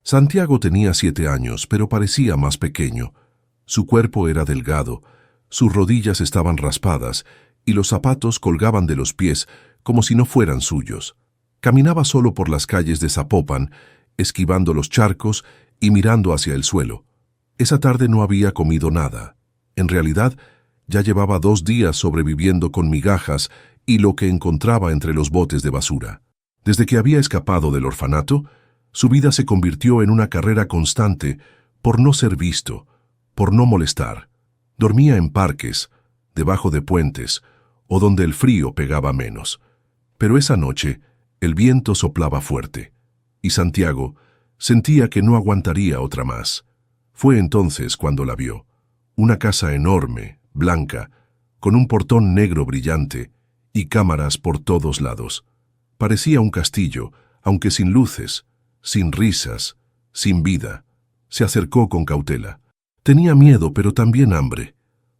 Santiago tenía 7 años, pero parecía más pequeño. Su cuerpo era delgado, sus rodillas estaban raspadas y los zapatos colgaban de los pies como si no fueran suyos. Caminaba solo por las calles de Zapopan, esquivando los charcos y mirando hacia el suelo. Esa tarde no había comido nada. En realidad, ya llevaba 2 días sobreviviendo con migajas y lo que encontraba entre los botes de basura. Desde que había escapado del orfanato, su vida se convirtió en una carrera constante por no ser visto, por no molestar. Dormía en parques, debajo de puentes, o donde el frío pegaba menos. Pero esa noche, el viento soplaba fuerte, y Santiago sentía que no aguantaría otra más. Fue entonces cuando la vio. Una casa enorme, blanca, con un portón negro brillante y cámaras por todos lados. Parecía un castillo, aunque sin luces, sin risas, sin vida. Se acercó con cautela. Tenía miedo, pero también hambre.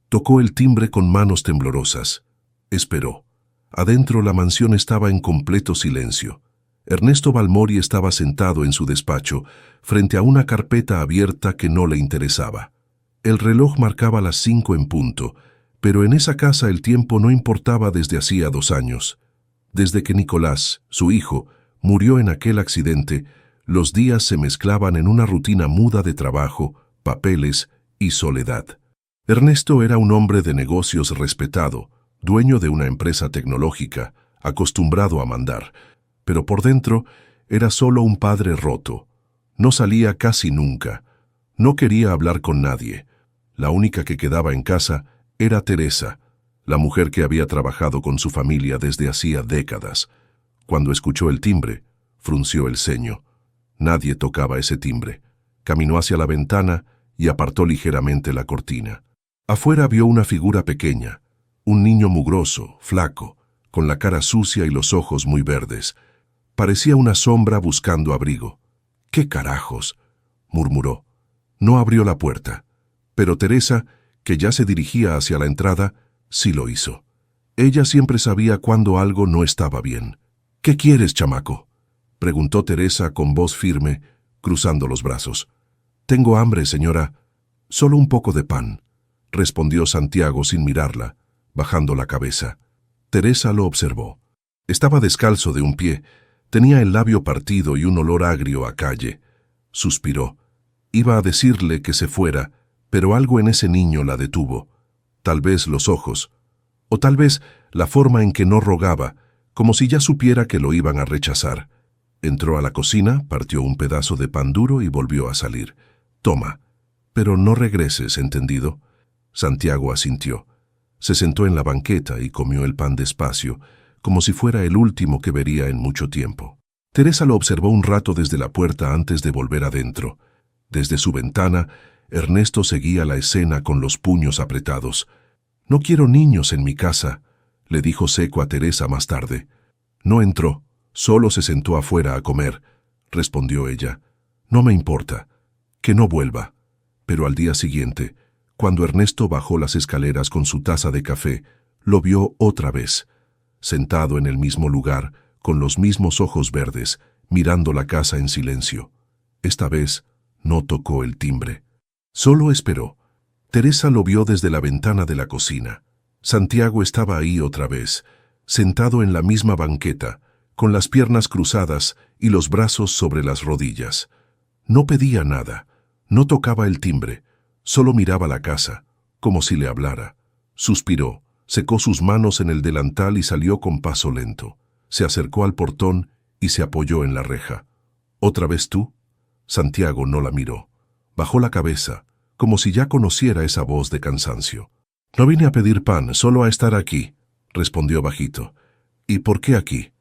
Tocó el timbre con manos temblorosas. Esperó. Adentro la mansión estaba en completo silencio. Ernesto Balmori estaba sentado en su despacho, frente a una carpeta abierta que no le interesaba. El reloj marcaba las 5 en punto, pero en esa casa el tiempo no importaba desde hacía 2 años. Desde que Nicolás, su hijo, murió en aquel accidente, los días se mezclaban en una rutina muda de trabajo, papeles y soledad. Ernesto era un hombre de negocios respetado, dueño de una empresa tecnológica, acostumbrado a mandar, pero por dentro era solo un padre roto. No salía casi nunca. No quería hablar con nadie. La única que quedaba en casa era Teresa, la mujer que había trabajado con su familia desde hacía décadas. Cuando escuchó el timbre, frunció el ceño. Nadie tocaba ese timbre. Caminó hacia la ventana y apartó ligeramente la cortina. Afuera vio una figura pequeña, un niño mugroso, flaco, con la cara sucia y los ojos muy verdes. Parecía una sombra buscando abrigo. «¿Qué carajos?», murmuró. No abrió la puerta, pero Teresa, que ya se dirigía hacia la entrada, sí lo hizo. Ella siempre sabía cuando algo no estaba bien. «¿Qué quieres, chamaco?», preguntó Teresa con voz firme, cruzando los brazos. «Tengo hambre, señora. Solo un poco de pan», respondió Santiago sin mirarla, bajando la cabeza. Teresa lo observó. Estaba descalzo de un pie, tenía el labio partido y un olor agrio a calle. Suspiró. Iba a decirle que se fuera, pero algo en ese niño la detuvo. Tal vez los ojos, o tal vez la forma en que no rogaba, como si ya supiera que lo iban a rechazar. Entró a la cocina, partió un pedazo de pan duro y volvió a salir. «Toma, pero no regreses, ¿entendido?». Santiago asintió. Se sentó en la banqueta y comió el pan despacio, como si fuera el último que vería en mucho tiempo. Teresa lo observó un rato desde la puerta antes de volver adentro. Desde su ventana, Ernesto seguía la escena con los puños apretados. «No quiero niños en mi casa», le dijo seco a Teresa más tarde. «No entró, solo se sentó afuera a comer», respondió ella. «No me importa, que no vuelva». Pero al día siguiente, cuando Ernesto bajó las escaleras con su taza de café, lo vio otra vez, sentado en el mismo lugar, con los mismos ojos verdes, mirando la casa en silencio. Esta vez no tocó el timbre. Solo esperó. Teresa lo vio desde la ventana de la cocina. Santiago estaba ahí otra vez, sentado en la misma banqueta, con las piernas cruzadas y los brazos sobre las rodillas. No pedía nada, no tocaba el timbre, solo miraba la casa, como si le hablara. Suspiró, secó sus manos en el delantal y salió con paso lento. Se acercó al portón y se apoyó en la reja. «¿Otra vez tú?». Santiago no la miró. Bajó la cabeza, como si ya conociera esa voz de cansancio. «No vine a pedir pan, solo a estar aquí», respondió bajito. «¿Y por qué aquí?».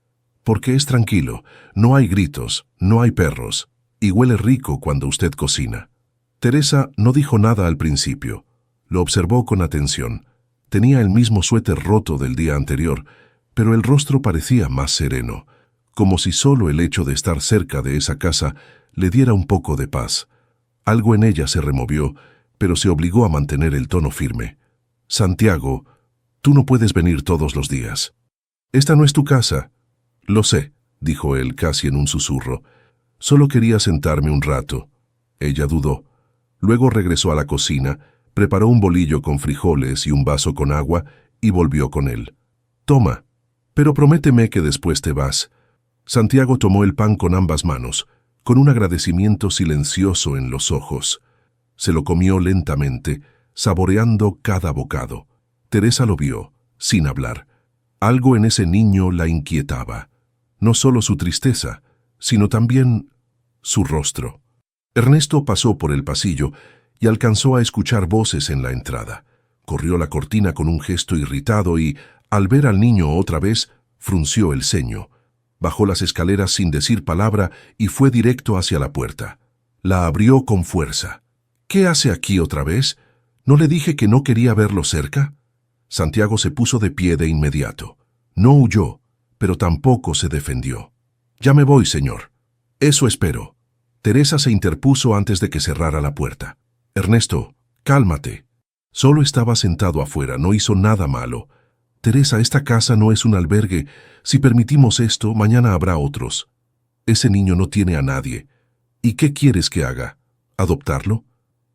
«Porque es tranquilo, no hay gritos, no hay perros, y huele rico cuando usted cocina». Teresa no dijo nada al principio. Lo observó con atención. Tenía el mismo suéter roto del día anterior, pero el rostro parecía más sereno, como si solo el hecho de estar cerca de esa casa le diera un poco de paz. Algo en ella se removió, pero se obligó a mantener el tono firme. «Santiago, tú no puedes venir todos los días. Esta no es tu casa». «Lo sé», dijo él casi en un susurro. Solo quería sentarme un rato. Ella dudó. Luego regresó a la cocina, preparó un bolillo con frijoles y un vaso con agua y volvió con él. «Toma, pero prométeme que después te vas». Santiago tomó el pan con ambas manos, con un agradecimiento silencioso en los ojos. Se lo comió lentamente, saboreando cada bocado. Teresa lo vio, sin hablar. Algo en ese niño la inquietaba. No solo su tristeza, sino también su rostro. Ernesto pasó por el pasillo y alcanzó a escuchar voces en la entrada. Corrió la cortina con un gesto irritado y, al ver al niño otra vez, frunció el ceño. Bajó las escaleras sin decir palabra y fue directo hacia la puerta. La abrió con fuerza. «¿Qué hace aquí otra vez? ¿No le dije que no quería verlo cerca?» Santiago se puso de pie de inmediato. No huyó, pero tampoco se defendió. «Ya me voy, señor». «Eso espero». Teresa se interpuso antes de que cerrara la puerta. «Ernesto, cálmate». Solo estaba sentado afuera, no hizo nada malo. «Teresa, esta casa no es un albergue. Si permitimos esto, mañana habrá otros. Ese niño no tiene a nadie. ¿Y qué quieres que haga? ¿Adoptarlo?»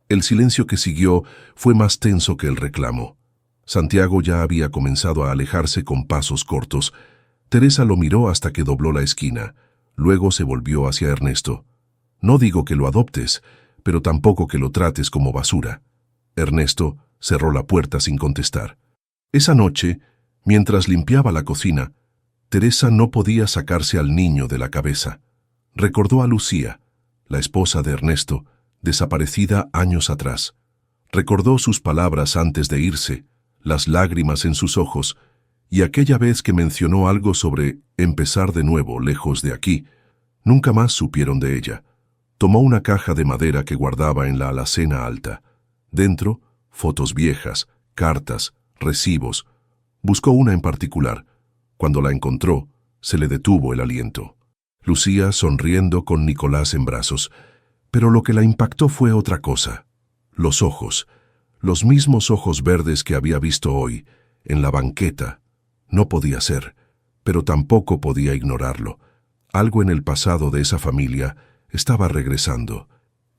El silencio que siguió fue más tenso que el reclamo. Santiago ya había comenzado a alejarse con pasos cortos. Teresa lo miró hasta que dobló la esquina. Luego se volvió hacia Ernesto. «No digo que lo adoptes, pero tampoco que lo trates como basura». Ernesto cerró la puerta sin contestar. Esa noche, mientras limpiaba la cocina, Teresa no podía sacarse al niño de la cabeza. Recordó a Lucía, la esposa de Ernesto, desaparecida años atrás. Recordó sus palabras antes de irse, las lágrimas en sus ojos, y aquella vez que mencionó algo sobre empezar de nuevo lejos de aquí. Nunca más supieron de ella. Tomó una caja de madera que guardaba en la alacena alta. Dentro, fotos viejas, cartas, recibos. Buscó una en particular. Cuando la encontró, se le detuvo el aliento. Lucía sonriendo con Nicolás en brazos. Pero lo que la impactó fue otra cosa. Los ojos. Los mismos ojos verdes que había visto hoy, en la banqueta. No podía ser, pero tampoco podía ignorarlo. Algo en el pasado de esa familia estaba regresando,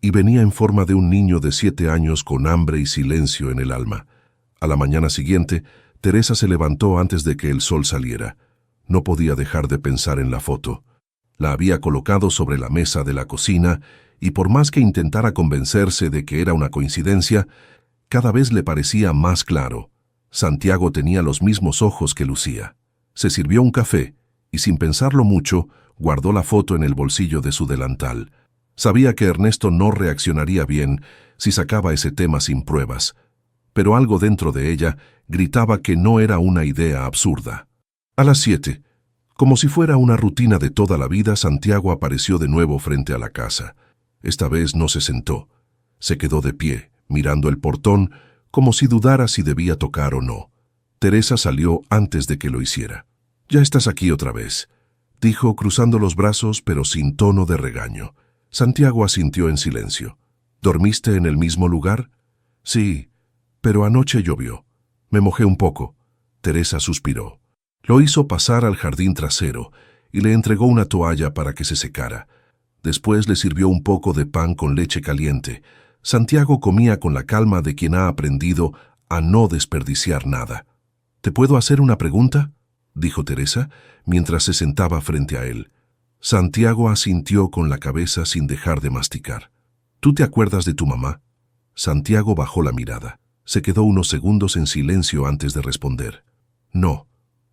y venía en forma de un niño de 7 años con hambre y silencio en el alma. A la mañana siguiente, Teresa se levantó antes de que el sol saliera. No podía dejar de pensar en la foto. La había colocado sobre la mesa de la cocina, y por más que intentara convencerse de que era una coincidencia, cada vez le parecía más claro. Santiago tenía los mismos ojos que Lucía. Se sirvió un café, y sin pensarlo mucho, guardó la foto en el bolsillo de su delantal. Sabía que Ernesto no reaccionaría bien si sacaba ese tema sin pruebas, pero algo dentro de ella gritaba que no era una idea absurda. A las 7, como si fuera una rutina de toda la vida, Santiago apareció de nuevo frente a la casa. Esta vez no se sentó. Se quedó de pie, mirando el portón, como si dudara si debía tocar o no. Teresa salió antes de que lo hiciera. «Ya estás aquí otra vez», dijo cruzando los brazos pero sin tono de regaño. Santiago asintió en silencio. «¿Dormiste en el mismo lugar?» «Sí, pero anoche llovió. Me mojé un poco». Teresa suspiró. Lo hizo pasar al jardín trasero y le entregó una toalla para que se secara. Después le sirvió un poco de pan con leche caliente. Santiago comía con la calma de quien ha aprendido a no desperdiciar nada. «¿Te puedo hacer una pregunta?», dijo Teresa, mientras se sentaba frente a él. Santiago asintió con la cabeza sin dejar de masticar. «¿Tú te acuerdas de tu mamá?». Santiago bajó la mirada. Se quedó unos segundos en silencio antes de responder. «No,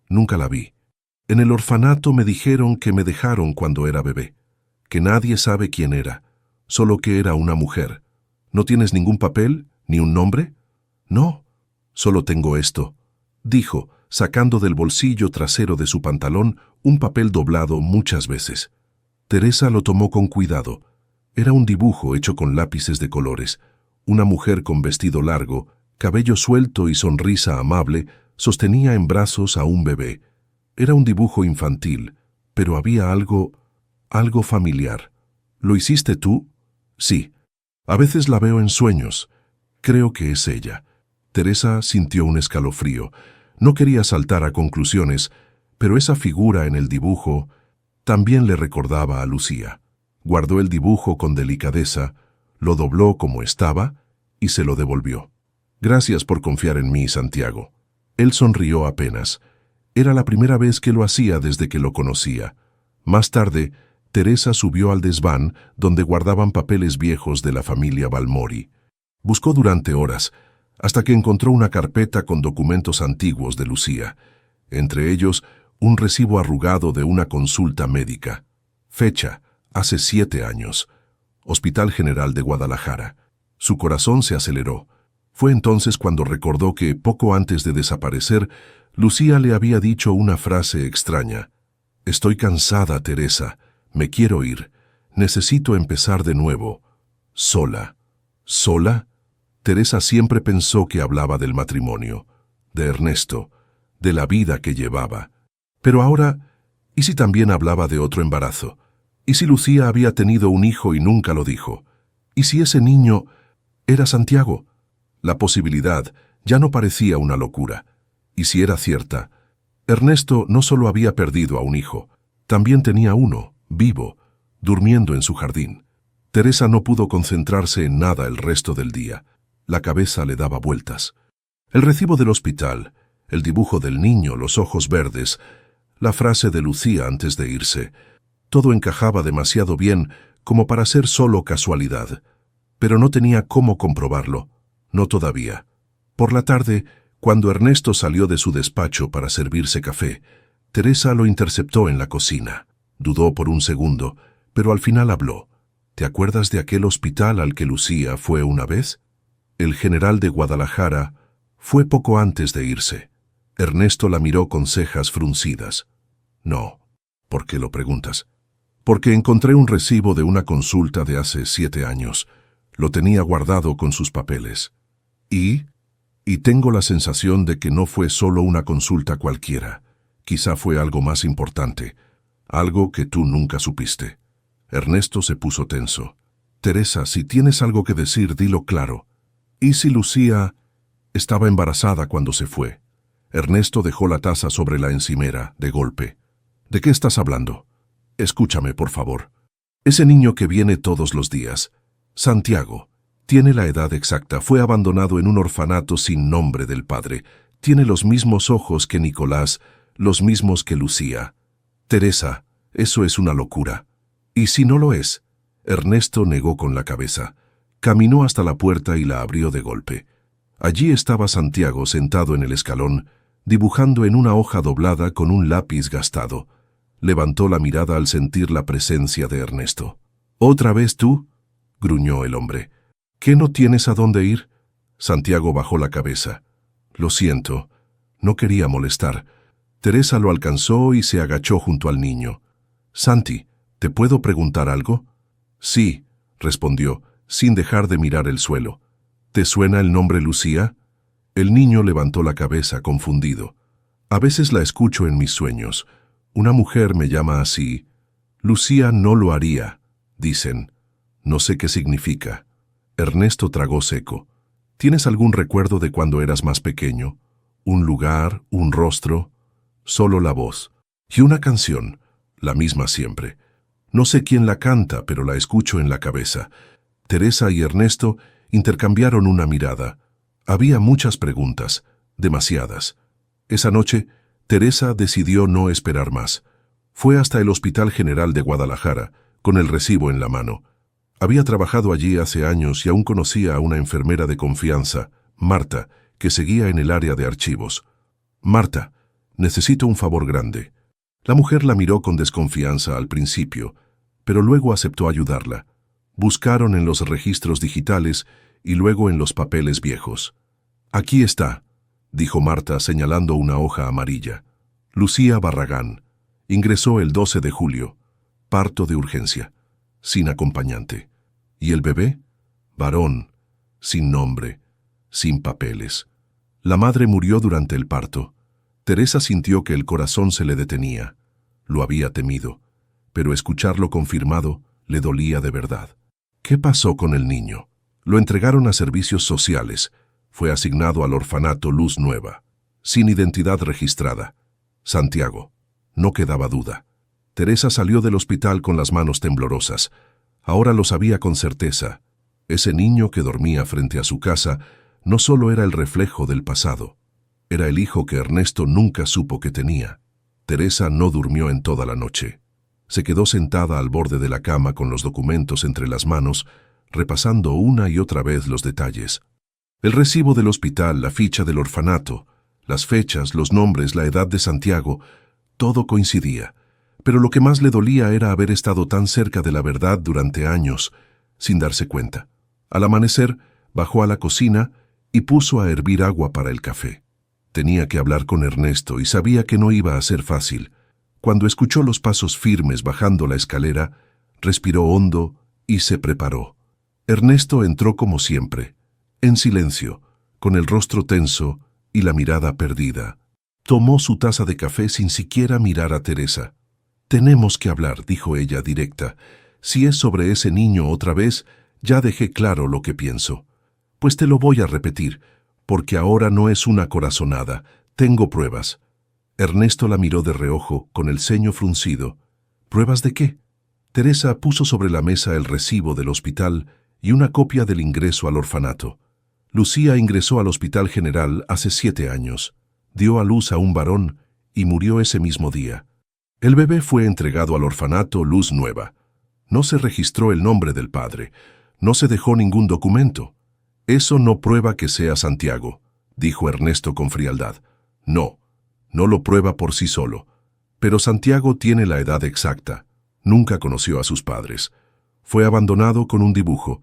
nunca la vi. En el orfanato me dijeron que me dejaron cuando era bebé, que nadie sabe quién era, solo que era una mujer. ¿No tienes ningún papel, ni un nombre?». «No, solo tengo esto», dijo, sacando del bolsillo trasero de su pantalón un papel doblado muchas veces. Teresa lo tomó con cuidado. Era un dibujo hecho con lápices de colores. Una mujer con vestido largo, cabello suelto y sonrisa amable, sostenía en brazos a un bebé. Era un dibujo infantil, pero había algo familiar. «¿Lo hiciste tú?». «Sí. A veces la veo en sueños. Creo que es ella». Teresa sintió un escalofrío. No quería saltar a conclusiones, pero esa figura en el dibujo también le recordaba a Lucía. Guardó el dibujo con delicadeza, lo dobló como estaba y se lo devolvió. «Gracias por confiar en mí, Santiago». Él sonrió apenas. Era la primera vez que lo hacía desde que lo conocía. Más tarde, Teresa subió al desván donde guardaban papeles viejos de la familia Balmori. Buscó durante horas, hasta que encontró una carpeta con documentos antiguos de Lucía, entre ellos un recibo arrugado de una consulta médica. Fecha: hace 7 años. Hospital General de Guadalajara. Su corazón se aceleró. Fue entonces cuando recordó que, poco antes de desaparecer, Lucía le había dicho una frase extraña. «Estoy cansada, Teresa. Me quiero ir. Necesito empezar de nuevo. Sola». ¿Sola? Teresa siempre pensó que hablaba del matrimonio, de Ernesto, de la vida que llevaba. Pero ahora, ¿y si también hablaba de otro embarazo? ¿Y si Lucía había tenido un hijo y nunca lo dijo? ¿Y si ese niño era Santiago? La posibilidad ya no parecía una locura. Y si era cierta, Ernesto no solo había perdido a un hijo, también tenía uno, vivo, durmiendo en su jardín. Teresa no pudo concentrarse en nada el resto del día. La cabeza le daba vueltas. El recibo del hospital, el dibujo del niño, los ojos verdes, la frase de Lucía antes de irse, todo encajaba demasiado bien como para ser solo casualidad. Pero no tenía cómo comprobarlo, no todavía. Por la tarde, cuando Ernesto salió de su despacho para servirse café, Teresa lo interceptó en la cocina. Dudó por un segundo, pero al final habló. «¿Te acuerdas de aquel hospital al que Lucía fue una vez?» El general de Guadalajara fue poco antes de irse. Ernesto la miró con cejas fruncidas. «No». «¿Por qué lo preguntas?» «Porque encontré un recibo de una consulta de hace 7 años. Lo tenía guardado con sus papeles. Y tengo la sensación de que no fue solo una consulta cualquiera. Quizá fue algo más importante, algo que tú nunca supiste». Ernesto se puso tenso. «Teresa, si tienes algo que decir, dilo claro. ¿Y si Lucía estaba embarazada cuando se fue?» Ernesto dejó la taza sobre la encimera, de golpe. «¿De qué estás hablando? Escúchame, por favor. Ese niño que viene todos los días, Santiago, tiene la edad exacta, fue abandonado en un orfanato sin nombre del padre, tiene los mismos ojos que Nicolás, los mismos que Lucía. Teresa, eso es una locura». «¿Y si no lo es?» Ernesto negó con la cabeza. Caminó hasta la puerta y la abrió de golpe. Allí estaba Santiago sentado en el escalón, dibujando en una hoja doblada con un lápiz gastado. Levantó la mirada al sentir la presencia de Ernesto. «¿Otra vez tú?», gruñó el hombre. «¿Qué, no tienes a dónde ir?» Santiago bajó la cabeza. «Lo siento, no quería molestar». Teresa lo alcanzó y se agachó junto al niño. «Santi, ¿te puedo preguntar algo?» «Sí», respondió, sin dejar de mirar el suelo. «¿Te suena el nombre Lucía?» El niño levantó la cabeza, confundido. «A veces la escucho en mis sueños. Una mujer me llama así. Lucía no lo haría, dicen. No sé qué significa». Ernesto tragó seco. «¿Tienes algún recuerdo de cuando eras más pequeño? ¿Un lugar, un rostro?» «Solo la voz. Y una canción, la misma siempre. No sé quién la canta, pero la escucho en la cabeza». Teresa y Ernesto intercambiaron una mirada. Había muchas preguntas, demasiadas. Esa noche, Teresa decidió no esperar más. Fue hasta el Hospital General de Guadalajara, con el recibo en la mano. Había trabajado allí hace años y aún conocía a una enfermera de confianza, Marta, que seguía en el área de archivos. «Marta, necesito un favor grande». La mujer la miró con desconfianza al principio, pero luego aceptó ayudarla. Buscaron en los registros digitales y luego en los papeles viejos. «Aquí está», dijo Marta señalando una hoja amarilla. «Lucía Barragán. Ingresó el 12 de julio. Parto de urgencia. Sin acompañante. ¿Y el bebé? Varón. Sin nombre. Sin papeles. La madre murió durante el parto». Teresa sintió que el corazón se le detenía. Lo había temido, pero escucharlo confirmado le dolía de verdad. ¿Qué pasó con el niño? Lo entregaron a servicios sociales. Fue asignado al orfanato Luz Nueva, sin identidad registrada. Santiago. No quedaba duda. Teresa salió del hospital con las manos temblorosas. Ahora lo sabía con certeza. Ese niño que dormía frente a su casa no solo era el reflejo del pasado, era el hijo que Ernesto nunca supo que tenía. Teresa no durmió en toda la noche. Se quedó sentada al borde de la cama con los documentos entre las manos, repasando una y otra vez los detalles. El recibo del hospital, la ficha del orfanato, las fechas, los nombres, la edad de Santiago, todo coincidía. Pero lo que más le dolía era haber estado tan cerca de la verdad durante años, sin darse cuenta. Al amanecer, bajó a la cocina y puso a hervir agua para el café. Tenía que hablar con Ernesto y sabía que no iba a ser fácil. Cuando escuchó los pasos firmes bajando la escalera, respiró hondo y se preparó. Ernesto entró como siempre, en silencio, con el rostro tenso y la mirada perdida. Tomó su taza de café sin siquiera mirar a Teresa. «Tenemos que hablar», dijo ella directa. «Si es sobre ese niño otra vez, ya dejé claro lo que pienso. Pues te lo voy a repetir, porque ahora no es una corazonada, tengo pruebas». Ernesto la miró de reojo, con el ceño fruncido. «¿Pruebas de qué?». Teresa puso sobre la mesa el recibo del hospital y una copia del ingreso al orfanato. Lucía ingresó al Hospital General hace 7 años. Dio a luz a un varón y murió ese mismo día. El bebé fue entregado al orfanato Luz Nueva. No se registró el nombre del padre. No se dejó ningún documento. «Eso no prueba que sea Santiago», dijo Ernesto con frialdad. «No, no lo prueba por sí solo. Pero Santiago tiene la edad exacta. Nunca conoció a sus padres. Fue abandonado con un dibujo.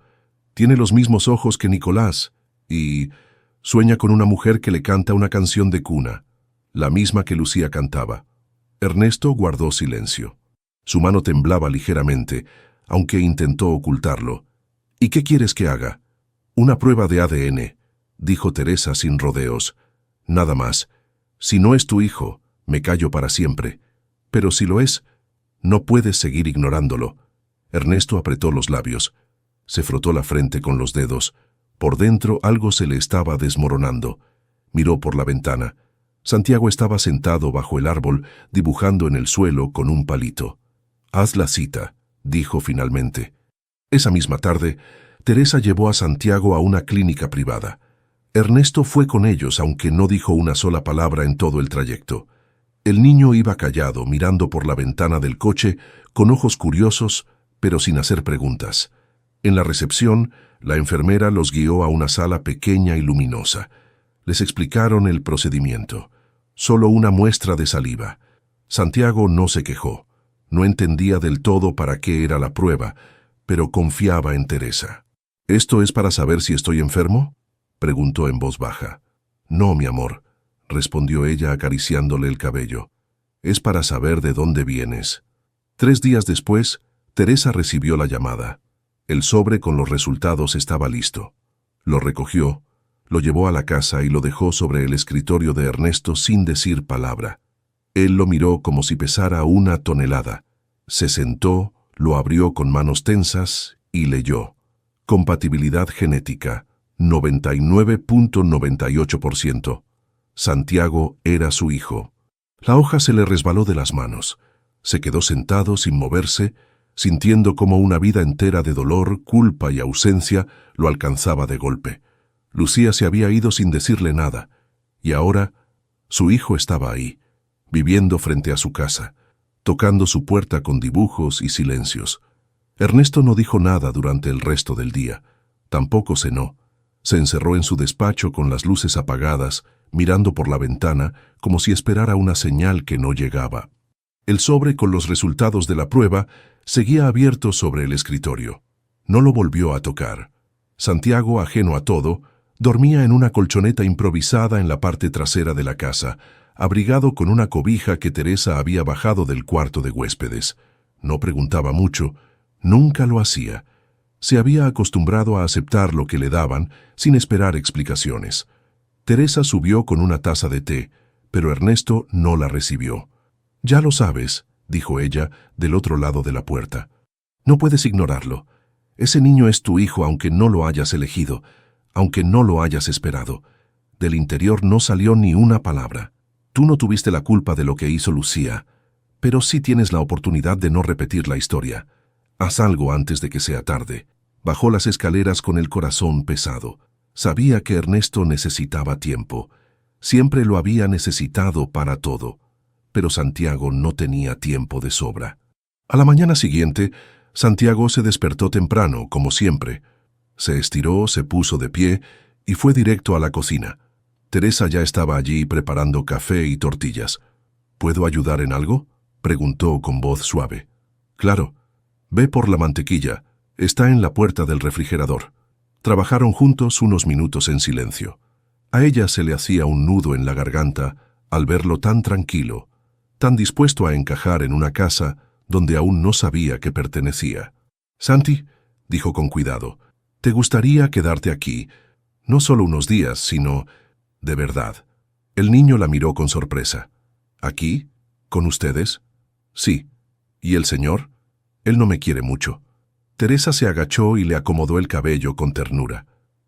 Tiene los mismos ojos que Nicolás y sueña con una mujer que le canta una canción de cuna, la misma que Lucía cantaba». Ernesto guardó silencio. Su mano temblaba ligeramente, aunque intentó ocultarlo. «¿Y qué quieres que haga?». «Una prueba de ADN», dijo Teresa sin rodeos. «Nada más. Si no es tu hijo, me callo para siempre. Pero si lo es, no puedes seguir ignorándolo». Ernesto apretó los labios. Se frotó la frente con los dedos. Por dentro algo se le estaba desmoronando. Miró por la ventana. Santiago estaba sentado bajo el árbol, dibujando en el suelo con un palito. «Haz la cita», dijo finalmente. Esa misma tarde, Teresa llevó a Santiago a una clínica privada. Ernesto fue con ellos, aunque no dijo una sola palabra en todo el trayecto. El niño iba callado, mirando por la ventana del coche, con ojos curiosos, pero sin hacer preguntas. En la recepción, la enfermera los guió a una sala pequeña y luminosa. Les explicaron el procedimiento. Solo una muestra de saliva. Santiago no se quejó. No entendía del todo para qué era la prueba, pero confiaba en Teresa. «¿Esto es para saber si estoy enfermo?», preguntó en voz baja. «No, mi amor», respondió ella acariciándole el cabello. «Es para saber de dónde vienes». 3 días después, Teresa recibió la llamada. El sobre con los resultados estaba listo. Lo recogió, lo llevó a la casa y lo dejó sobre el escritorio de Ernesto sin decir palabra. Él lo miró como si pesara 1 tonelada. Se sentó, lo abrió con manos tensas y leyó. Compatibilidad genética, 99.98%. Santiago era su hijo. La hoja se le resbaló de las manos. Se quedó sentado sin moverse, sintiendo como una vida entera de dolor, culpa y ausencia lo alcanzaba de golpe. Lucía se había ido sin decirle nada, y ahora su hijo estaba ahí, viviendo frente a su casa, tocando su puerta con dibujos y silencios. Ernesto no dijo nada durante el resto del día. Tampoco cenó. Se encerró en su despacho con las luces apagadas, mirando por la ventana como si esperara una señal que no llegaba. El sobre con los resultados de la prueba seguía abierto sobre el escritorio. No lo volvió a tocar. Santiago, ajeno a todo, dormía en una colchoneta improvisada en la parte trasera de la casa, abrigado con una cobija que Teresa había bajado del cuarto de huéspedes. No preguntaba mucho, nunca lo hacía. Se había acostumbrado a aceptar lo que le daban sin esperar explicaciones. Teresa subió con una taza de té, pero Ernesto no la recibió. «Ya lo sabes», dijo ella del otro lado de la puerta. «No puedes ignorarlo. Ese niño es tu hijo aunque no lo hayas elegido, aunque no lo hayas esperado». Del interior no salió ni una palabra. «Tú no tuviste la culpa de lo que hizo Lucía, pero sí tienes la oportunidad de no repetir la historia. Haz algo antes de que sea tarde. Bajó las escaleras con el corazón pesado. Sabía que Ernesto necesitaba tiempo. Siempre lo había necesitado para todo. Pero Santiago no tenía tiempo de sobra. A la mañana siguiente, Santiago se despertó temprano, como siempre. Se estiró, se puso de pie y fue directo a la cocina. Teresa ya estaba allí preparando café y tortillas. ¿Puedo ayudar en algo?, preguntó con voz suave. Claro. Ve por la mantequilla. Está en la puerta del refrigerador. Trabajaron juntos unos minutos en silencio. A ella se le hacía un nudo en la garganta al verlo tan tranquilo, tan dispuesto a encajar en una casa donde aún no sabía que pertenecía. «Santi», dijo con cuidado, «te gustaría quedarte aquí, no solo unos días, sino de verdad». El niño la miró con sorpresa. «¿Aquí? ¿Con ustedes?» «Sí». «¿Y el señor? Él no me quiere mucho». Teresa se agachó y le acomodó el cabello con ternura.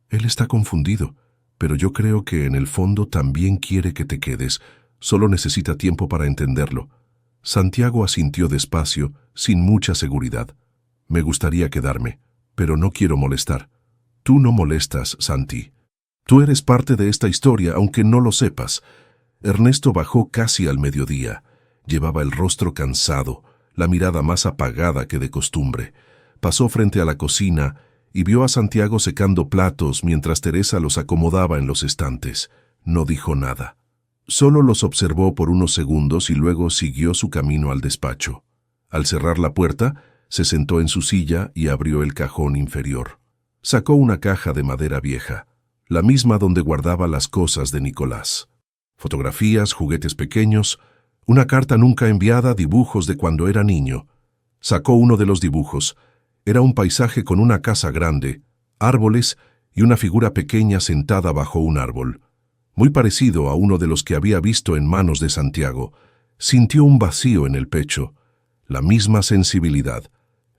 «Él está confundido, pero yo creo que en el fondo también quiere que te quedes. Solo necesita tiempo para entenderlo». Santiago asintió despacio, sin mucha seguridad. «Me gustaría quedarme, pero no quiero molestar». «Tú no molestas, Santi. Tú eres parte de esta historia, aunque no lo sepas». Ernesto bajó casi al mediodía. Llevaba el rostro cansado, la mirada más apagada que de costumbre. Pasó frente a la cocina y vio a Santiago secando platos mientras Teresa los acomodaba en los estantes. No dijo nada. Solo los observó por unos segundos y luego siguió su camino al despacho. Al cerrar la puerta, se sentó en su silla y abrió el cajón inferior. Sacó una caja de madera vieja, la misma donde guardaba las cosas de Nicolás. Fotografías, juguetes pequeños, una carta nunca enviada, dibujos de cuando era niño. Sacó uno de los dibujos. Era un paisaje con una casa grande, árboles y una figura pequeña sentada bajo un árbol. Muy parecido a uno de los que había visto en manos de Santiago. Sintió un vacío en el pecho, la misma sensibilidad,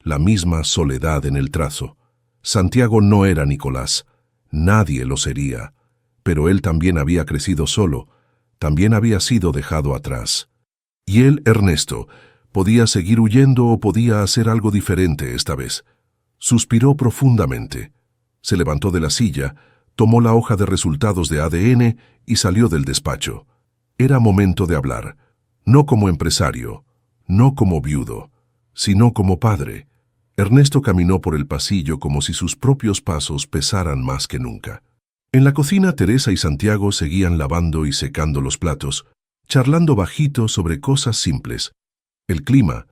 la misma soledad en el trazo. Santiago no era Nicolás, nadie lo sería, pero él también había crecido solo, también había sido dejado atrás. Y él, Ernesto, podía seguir huyendo o podía hacer algo diferente esta vez. Suspiró profundamente. Se levantó de la silla, tomó la hoja de resultados de ADN y salió del despacho. Era momento de hablar, no como empresario, no como viudo, sino como padre. Ernesto caminó por el pasillo como si sus propios pasos pesaran más que nunca. En la cocina, Teresa y Santiago seguían lavando y secando los platos, charlando bajito sobre cosas simples. El clima,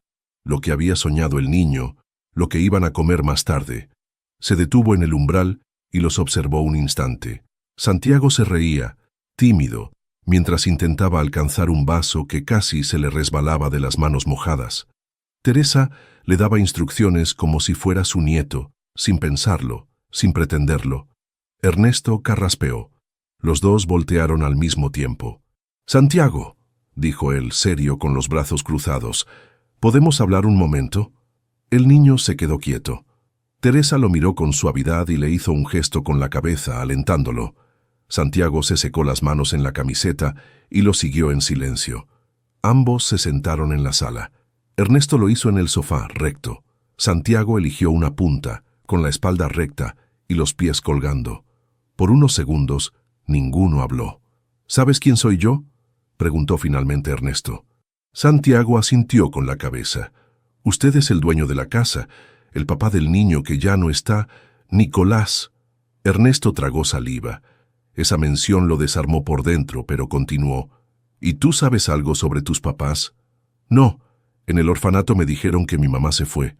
lo que había soñado el niño, lo que iban a comer más tarde. Se detuvo en el umbral y los observó un instante. Santiago se reía, tímido, mientras intentaba alcanzar un vaso que casi se le resbalaba de las manos mojadas. Teresa le daba instrucciones como si fuera su nieto, sin pensarlo, sin pretenderlo. Ernesto carraspeó. Los dos voltearon al mismo tiempo. «Santiago», dijo él, serio con los brazos cruzados, «¿podemos hablar un momento?» El niño se quedó quieto. Teresa lo miró con suavidad y le hizo un gesto con la cabeza, alentándolo. Santiago se secó las manos en la camiseta y lo siguió en silencio. Ambos se sentaron en la sala. Ernesto lo hizo en el sofá, recto. Santiago eligió una punta, con la espalda recta y los pies colgando. Por unos segundos, ninguno habló. «¿Sabes quién soy yo?», preguntó finalmente Ernesto. Santiago asintió con la cabeza. «Usted es el dueño de la casa, el papá del niño que ya no está, Nicolás». Ernesto tragó saliva. Esa mención lo desarmó por dentro, pero continuó. «¿Y tú sabes algo sobre tus papás?» «No. En el orfanato me dijeron que mi mamá se fue.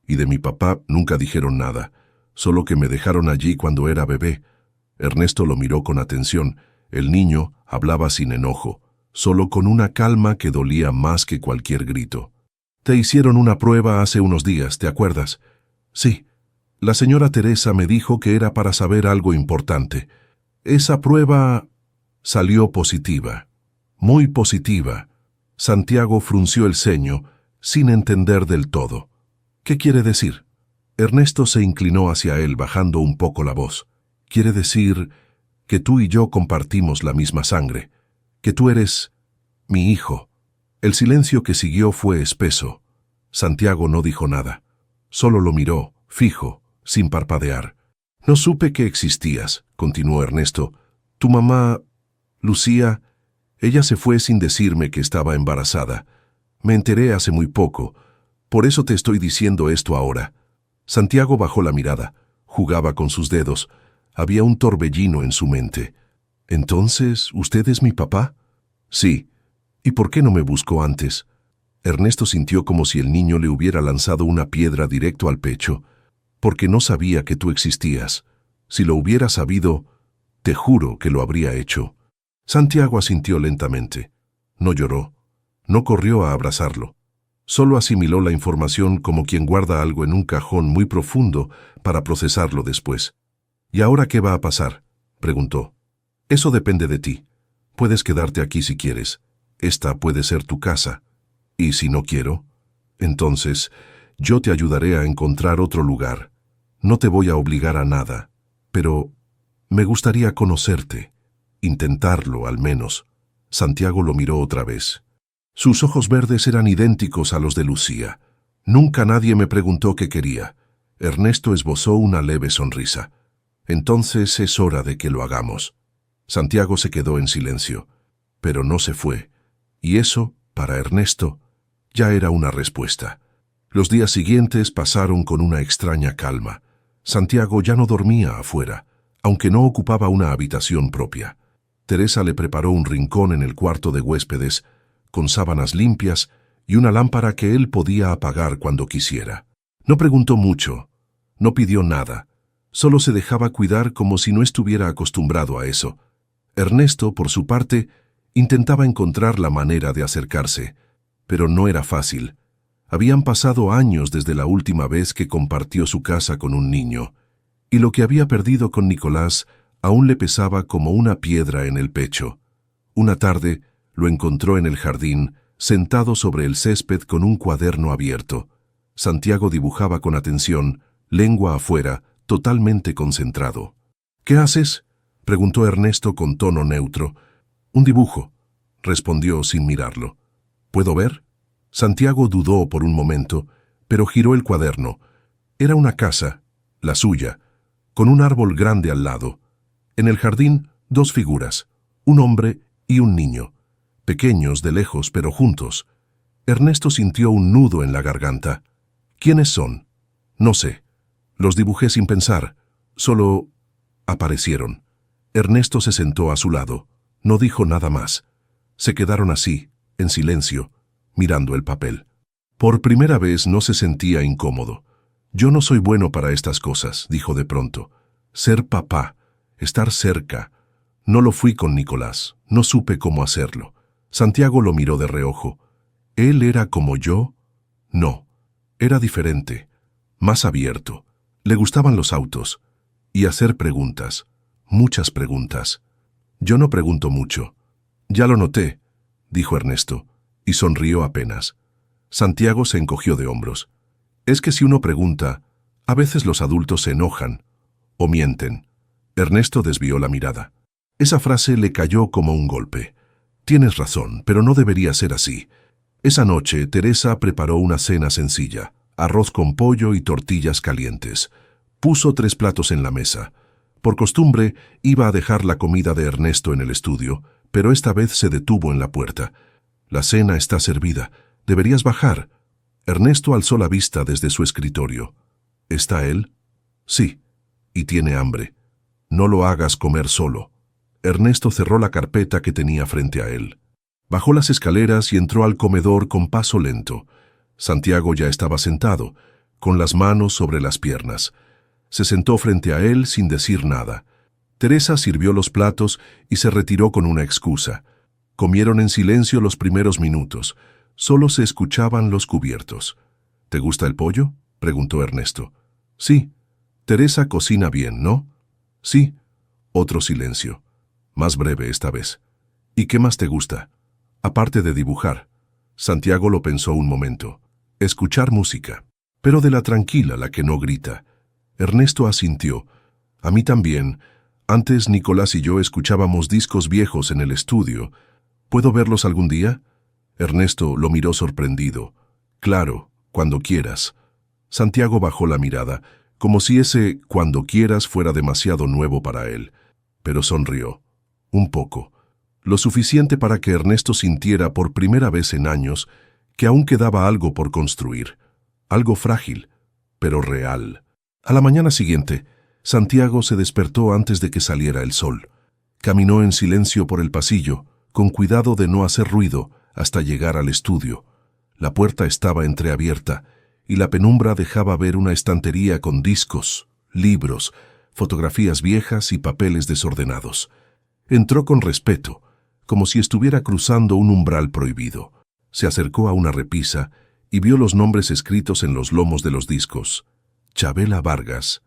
Y de mi papá nunca dijeron nada, solo que me dejaron allí cuando era bebé». Ernesto lo miró con atención. El niño hablaba sin enojo, solo con una calma que dolía más que cualquier grito. «Te hicieron una prueba hace unos días, ¿te acuerdas?» «Sí. La señora Teresa me dijo que era para saber algo importante. Esa prueba salió positiva. Muy positiva». Santiago frunció el ceño, sin entender del todo. «¿Qué quiere decir?» Ernesto se inclinó hacia él, bajando un poco la voz. «Quiere decir que tú y yo compartimos la misma sangre, que tú eres mi hijo». El silencio que siguió fue espeso. Santiago no dijo nada. Solo lo miró, fijo, sin parpadear. No supe que existías, continuó Ernesto. Tu mamá, Lucía, ella se fue sin decirme que estaba embarazada. Me enteré hace muy poco. Por eso te estoy diciendo esto ahora. Santiago bajó la mirada. Jugaba con sus dedos. Había un torbellino en su mente. ¿Entonces, usted es mi papá? Sí. ¿Y por qué no me buscó antes? Ernesto sintió como si el niño le hubiera lanzado una piedra directo al pecho. Porque no sabía que tú existías. Si lo hubiera sabido, te juro que lo habría hecho. Santiago asintió lentamente. No lloró. No corrió a abrazarlo. Solo asimiló la información como quien guarda algo en un cajón muy profundo para procesarlo después. ¿Y ahora qué va a pasar?, preguntó. Eso depende de ti. Puedes quedarte aquí si quieres. Esta puede ser tu casa. ¿Y si no quiero? Entonces, yo te ayudaré a encontrar otro lugar. No te voy a obligar a nada, pero me gustaría conocerte. Intentarlo, al menos. Santiago lo miró otra vez. Sus ojos verdes eran idénticos a los de Lucía. Nunca nadie me preguntó qué quería. Ernesto esbozó una leve sonrisa. Entonces es hora de que lo hagamos. Santiago se quedó en silencio, pero no se fue. Y eso, para Ernesto, ya era una respuesta. Los días siguientes pasaron con una extraña calma. Santiago ya no dormía afuera, aunque no ocupaba una habitación propia. Teresa le preparó un rincón en el cuarto de huéspedes, con sábanas limpias y una lámpara que él podía apagar cuando quisiera. No preguntó mucho, no pidió nada, solo se dejaba cuidar como si no estuviera acostumbrado a eso. Ernesto, por su parte, intentaba encontrar la manera de acercarse, pero no era fácil. Habían pasado años desde la última vez que compartió su casa con un niño, y lo que había perdido con Nicolás aún le pesaba como una piedra en el pecho. Una tarde lo encontró en el jardín, sentado sobre el césped con un cuaderno abierto. Santiago dibujaba con atención, lengua afuera, totalmente concentrado. ¿Qué haces?, preguntó Ernesto con tono neutro. Un dibujo, respondió sin mirarlo. ¿Puedo ver? Santiago dudó por un momento, pero giró el cuaderno. Era una casa, la suya, con un árbol grande al lado. En el jardín, dos figuras, un hombre y un niño, pequeños de lejos pero juntos. Ernesto sintió un nudo en la garganta. ¿Quiénes son? No sé. Los dibujé sin pensar. Solo aparecieron. Ernesto se sentó a su lado. No dijo nada más. Se quedaron así, en silencio, mirando el papel. Por primera vez no se sentía incómodo. Yo no soy bueno para estas cosas, dijo de pronto. Ser papá, estar cerca. No lo fui con Nicolás, no supe cómo hacerlo. Santiago lo miró de reojo. ¿Él era como yo? No, era diferente, más abierto. Le gustaban los autos y hacer preguntas, muchas preguntas. Yo no pregunto mucho. Ya lo noté, dijo Ernesto, y sonrió apenas. Santiago se encogió de hombros. Es que si uno pregunta, a veces los adultos se enojan o mienten. Ernesto desvió la mirada. Esa frase le cayó como un golpe. Tienes razón, pero no debería ser así. Esa noche, Teresa preparó una cena sencilla, arroz con pollo y tortillas calientes. Puso 3 platos en la mesa. Por costumbre, iba a dejar la comida de Ernesto en el estudio, pero esta vez se detuvo en la puerta. La cena está servida. Deberías bajar. Ernesto alzó la vista desde su escritorio. ¿Está él? Sí. Y tiene hambre. No lo hagas comer solo. Ernesto cerró la carpeta que tenía frente a él. Bajó las escaleras y entró al comedor con paso lento. Santiago ya estaba sentado, con las manos sobre las piernas. Se sentó frente a él sin decir nada. Teresa sirvió los platos y se retiró con una excusa. Comieron en silencio los primeros minutos. Solo se escuchaban los cubiertos. ¿Te gusta el pollo?, preguntó Ernesto. Sí. Teresa cocina bien, ¿no? Sí. Otro silencio. Más breve esta vez. ¿Y qué más te gusta? Aparte de dibujar. Santiago lo pensó un momento. Escuchar música. Pero de la tranquila, la que no grita. Ernesto asintió. A mí también. Antes Nicolás y yo escuchábamos discos viejos en el estudio. ¿Puedo verlos algún día? Ernesto lo miró sorprendido. Claro, cuando quieras. Santiago bajó la mirada, como si ese «cuando quieras» fuera demasiado nuevo para él, pero sonrió. Un poco. Lo suficiente para que Ernesto sintiera por primera vez en años que aún quedaba algo por construir. Algo frágil, pero real. A la mañana siguiente, Santiago se despertó antes de que saliera el sol. Caminó en silencio por el pasillo, con cuidado de no hacer ruido, hasta llegar al estudio. La puerta estaba entreabierta, y la penumbra dejaba ver una estantería con discos, libros, fotografías viejas y papeles desordenados. Entró con respeto, como si estuviera cruzando un umbral prohibido. Se acercó a una repisa y vio los nombres escritos en los lomos de los discos. Chabela Vargas,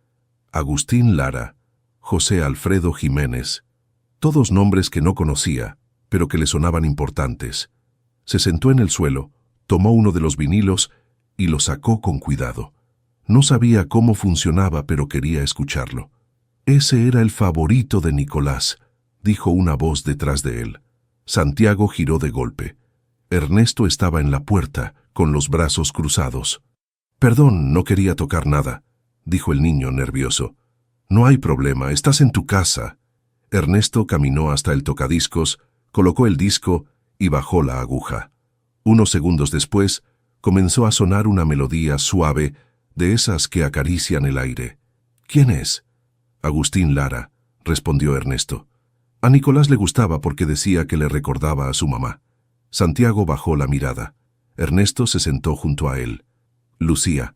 Agustín Lara, José Alfredo Jiménez. Todos nombres que no conocía, pero que le sonaban importantes. Se sentó en el suelo, tomó uno de los vinilos y lo sacó con cuidado. No sabía cómo funcionaba, pero quería escucharlo. Ese era el favorito de Nicolás, dijo una voz detrás de él. Santiago giró de golpe. Ernesto estaba en la puerta, con los brazos cruzados. «Perdón, no quería tocar nada», dijo el niño nervioso. «No hay problema, estás en tu casa». Ernesto caminó hasta el tocadiscos, colocó el disco y bajó la aguja. Unos segundos después, comenzó a sonar una melodía suave, de esas que acarician el aire. «¿Quién es?» «Agustín Lara», respondió Ernesto. A Nicolás le gustaba porque decía que le recordaba a su mamá. Santiago bajó la mirada. Ernesto se sentó junto a él. «Lucía,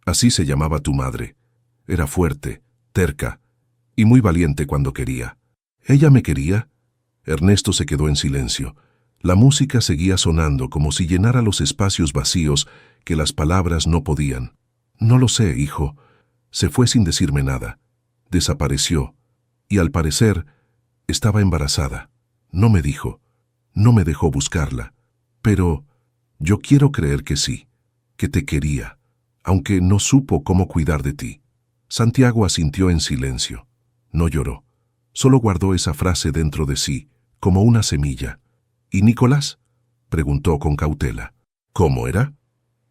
así se llamaba tu madre. Era fuerte, terca y muy valiente cuando quería». «¿Ella me quería?» Ernesto se quedó en silencio. La música seguía sonando como si llenara los espacios vacíos que las palabras no podían. «No lo sé, hijo». Se fue sin decirme nada. Desapareció. Y al parecer, estaba embarazada. No me dijo. No me dejó buscarla. Pero yo quiero creer que sí, que te quería, aunque no supo cómo cuidar de ti. Santiago asintió en silencio. No lloró. Solo guardó esa frase dentro de sí, como una semilla. «¿Y Nicolás?», preguntó con cautela. «¿Cómo era?»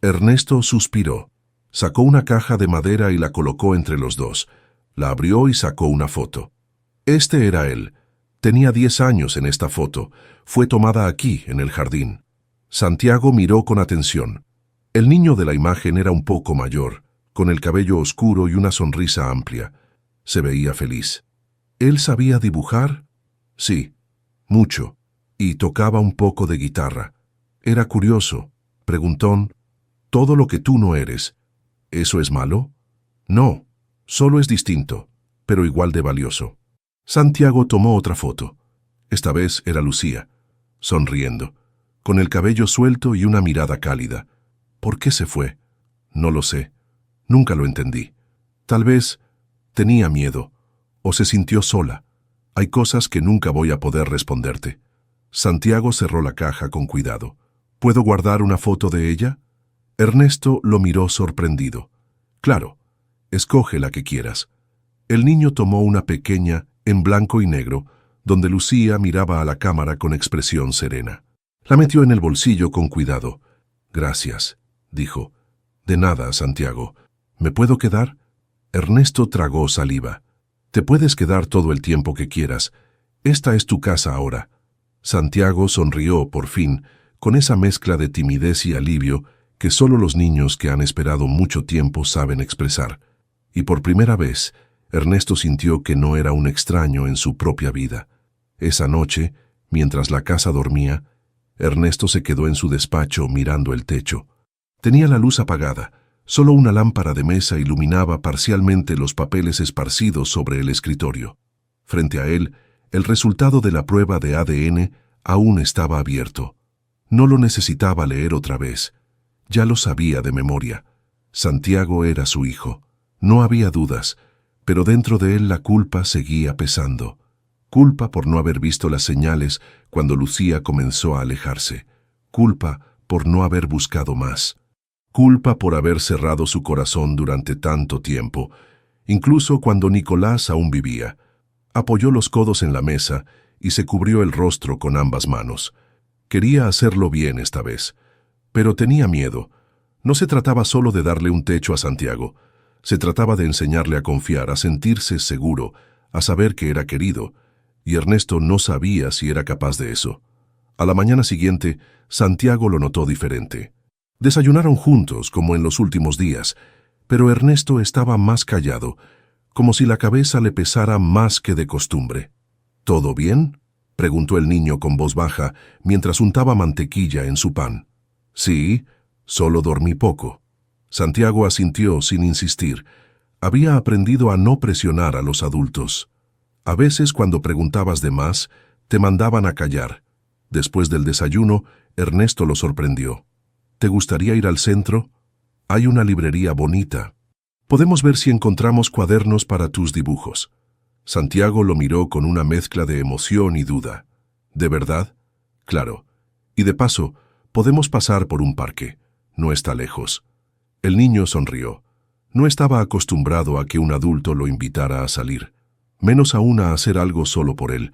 Ernesto suspiró. Sacó una caja de madera y la colocó entre los dos. La abrió y sacó una foto. Este era él. Tenía 10 años en esta foto. Fue tomada aquí, en el jardín. Santiago miró con atención. El niño de la imagen era un poco mayor, con el cabello oscuro y una sonrisa amplia. Se veía feliz. ¿Él sabía dibujar? Sí, mucho. Y tocaba un poco de guitarra. Era curioso, preguntón. «Todo lo que tú no eres. ¿Eso es malo?» «No, solo es distinto, pero igual de valioso». Santiago tomó otra foto. Esta vez era Lucía, sonriendo, con el cabello suelto y una mirada cálida. ¿Por qué se fue? No lo sé. Nunca lo entendí. Tal vez tenía miedo, o se sintió sola. Hay cosas que nunca voy a poder responderte. Santiago cerró la caja con cuidado. ¿Puedo guardar una foto de ella? Ernesto lo miró sorprendido. Claro, escoge la que quieras. El niño tomó una pequeña, en blanco y negro, donde Lucía miraba a la cámara con expresión serena. La metió en el bolsillo con cuidado. «Gracias», dijo. «De nada, Santiago. ¿Me puedo quedar?» Ernesto tragó saliva. «Te puedes quedar todo el tiempo que quieras. Esta es tu casa ahora». Santiago sonrió, por fin, con esa mezcla de timidez y alivio que solo los niños que han esperado mucho tiempo saben expresar. Y por primera vez, Ernesto sintió que no era un extraño en su propia vida. Esa noche, mientras la casa dormía, Ernesto se quedó en su despacho mirando el techo. Tenía la luz apagada. Solo una lámpara de mesa iluminaba parcialmente los papeles esparcidos sobre el escritorio. Frente a él, el resultado de la prueba de ADN aún estaba abierto. No lo necesitaba leer otra vez. Ya lo sabía de memoria. Santiago era su hijo. No había dudas, pero dentro de él la culpa seguía pesando. Culpa por no haber visto las señales cuando Lucía comenzó a alejarse. Culpa por no haber buscado más. Culpa por haber cerrado su corazón durante tanto tiempo, incluso cuando Nicolás aún vivía. Apoyó los codos en la mesa y se cubrió el rostro con ambas manos. Quería hacerlo bien esta vez, pero tenía miedo. No se trataba solo de darle un techo a Santiago. Se trataba de enseñarle a confiar, a sentirse seguro, a saber que era querido, y Ernesto no sabía si era capaz de eso. A la mañana siguiente, Santiago lo notó diferente. Desayunaron juntos, como en los últimos días, pero Ernesto estaba más callado, como si la cabeza le pesara más que de costumbre. ¿Todo bien?, preguntó el niño con voz baja, mientras untaba mantequilla en su pan. Sí, solo dormí poco. Santiago asintió sin insistir. Había aprendido a no presionar a los adultos. A veces, cuando preguntabas de más, te mandaban a callar. Después del desayuno, Ernesto lo sorprendió. ¿Te gustaría ir al centro? Hay una librería bonita. Podemos ver si encontramos cuadernos para tus dibujos. Santiago lo miró con una mezcla de emoción y duda. ¿De verdad? Claro. Y de paso, podemos pasar por un parque. No está lejos. El niño sonrió. No estaba acostumbrado a que un adulto lo invitara a salir, menos aún a hacer algo solo por él.